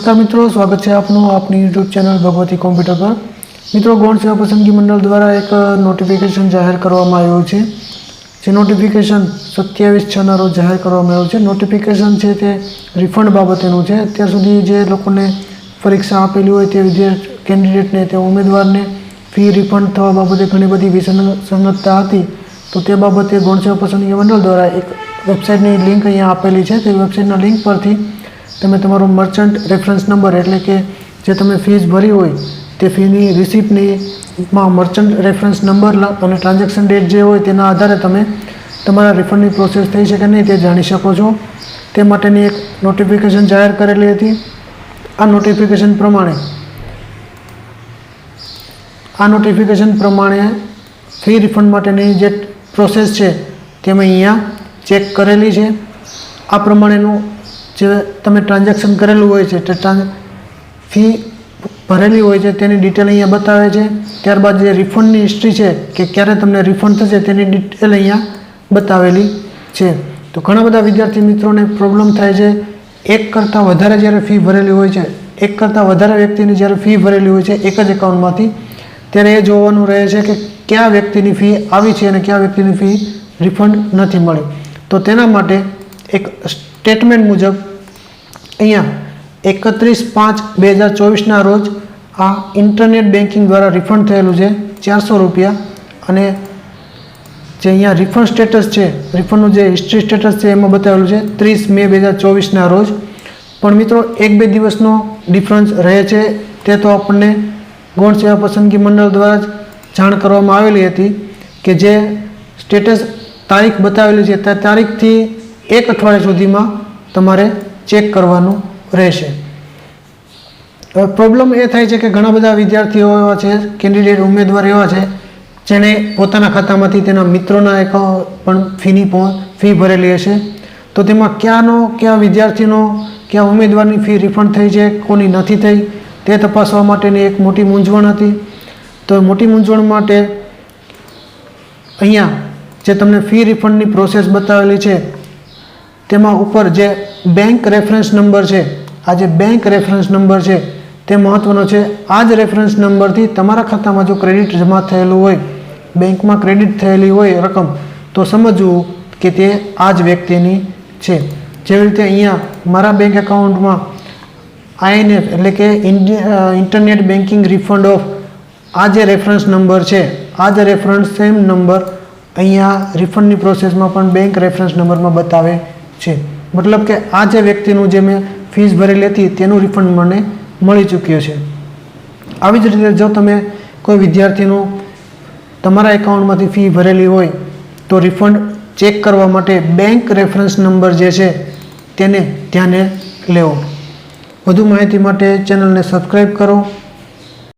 नमस्कार मित्रों, स्वागत है आपनो अपनी यूट्यूब चैनल भगवती कॉम्प्यूटर पर। मित्रों, गौण सेवा पसंदगी मंडल द्वारा एक नोटिफिकेशन जाहिर करवामां आव्युं छे। जे नोटिफिकेशन 27/6 रोज जाहिर करवामां आव्युं छे। नोटिफिकेशन छे ते रिफंड बाबतेनुं छे। अत्यार सुधी जे लोकोने परीक्षा आपेली होय ते विद्यार्थी केन्डिडेटने ते उम्मीदवारने फी रिफंड थवा बाबते घणी बधी विसंगतता हती, तो ते बाबते गौण सेवा पसंदगी मंडल द्वारा एक वेबसाइटनी लिंक अहींया आपेली छे। ते वेबसाइटना लिंक परथी તમે તમારો મર્ચન્ટ રેફરન્સ નંબર એટલે કે જે તમે ફીસ ભરી હોય તે ફીની રિસિપ્ટમાં મર્ચન્ટ રેફરન્સ નંબર અને ટ્રાન્ઝેક્શન ડેટ જે હોય તેના આધારે તમે તમારા રિફંડની પ્રોસેસ થઈ છે કે નહીં તે જાણી શકો છો। તે માટેની એક નોટિફિકેશન જાહેર કરેલી હતી। આ નોટિફિકેશન પ્રમાણે ફી રિફંડ માટેની જે પ્રોસેસ છે તે મેં અહીંયા ચેક કરેલી છે। આ પ્રમાણેનું જે તમે ટ્રાન્ઝેક્શન કરેલું હોય છે તે ફી ભરેલી હોય છે તેની ડિટેલ અહીંયા બતાવે છે। ત્યારબાદ જે રિફંડની હિસ્ટ્રી છે કે ક્યારે તમને રિફંડ થશે તેની ડિટેલ અહીંયા બતાવેલી છે। તો ઘણા બધા વિદ્યાર્થી મિત્રોને પ્રોબ્લેમ થાય છે, એક કરતાં વધારે જ્યારે ફી ભરેલી હોય છે, એક કરતાં વધારે વ્યક્તિની જ્યારે ફી ભરેલી હોય છે એક જ એકાઉન્ટમાંથી, ત્યારે એ જોવાનું રહે છે કે કયા વ્યક્તિની ફી આવી છે અને કયા વ્યક્તિની ફી રિફંડ નથી મળી। તો તેના માટે એક સ્ટેટમેન્ટ મુજબ અહીંયા 31/5/2024 રોજ આ ઇન્ટરનેટ બેન્કિંગ દ્વારા રિફંડ થયેલું છે 400 રૂપિયા। અને જે અહીંયા રિફંડ સ્ટેટસ છે, રિફંડનું જે હિસ્ટ્રી સ્ટેટસ છે એમાં બતાવેલું છે 30 મે 2024 રોજ। પણ મિત્રો 1-2 દિવસનો ડિફરન્સ રહે છે, તે તો આપણને ગૌણ સેવા પસંદગી મંડળ દ્વારા જ જાણ કરવામાં આવેલી હતી કે જે સ્ટેટસ તારીખ બતાવેલી છે તે તારીખથી 1 અઠવાડિયા સુધીમાં તમારે ચેક કરવાનું રહેશે। હવે પ્રોબ્લેમ એ થાય છે કે ઘણા બધા વિદ્યાર્થીઓ એવા છે, કેન્ડિડેટ ઉમેદવાર એવા છે જેણે પોતાના ખાતામાંથી તેના મિત્રોના પણ ફી ભરેલી હશે। તો તેમાં કયા વિદ્યાર્થીનો કયા ઉમેદવારની ફી રિફંડ થઈ છે, કોની નથી થઈ તે તપાસવા માટેની એક મોટી મૂંઝવણ હતી। તો મોટી મૂંઝવણ માટે અહીંયા જે તમને ફી રિફંડની પ્રોસેસ બતાવેલી છે તેમાં ઉપર જે બેંક રેફરન્સ નંબર છે, આ જે બેંક રેફરન્સ નંબર છે તે મહત્ત્વનો છે। આ જ રેફરન્સ નંબરથી તમારા ખાતામાં જો ક્રેડિટ જમા થયેલું હોય, બેંકમાં ક્રેડિટ થયેલી હોય રકમ, તો સમજવું કે તે આ જ વ્યક્તિની છે। જેવી રીતે અહીંયા મારા બેંક એકાઉન્ટમાં INF એટલે કે ઇન્ટરનેટ બેન્કિંગ રિફંડ ઓફ આ જે રેફરન્સ નંબર છે, આ જ રેફરન્સ સેમ નંબર અહીંયા રિફંડની પ્રોસેસમાં પણ બેંક રેફરન્સ નંબરમાં બતાવે છે। મતલબ કે આ જે વ્યક્તિનું જે મેં ફીસ ભરેલી હતી તેનું રિફંડ મને મળી ચૂક્યું છે। આવી જ રીતે જો તમે કોઈ વિદ્યાર્થીનું તમારા એકાઉન્ટમાંથી ફી ભરેલી હોય તો રિફંડ ચેક કરવા માટે બેંક રેફરન્સ નંબર જે છે તેને ધ્યાને લેવો। વધુ માહિતી માટે ચેનલને સબસ્ક્રાઈબ કરો।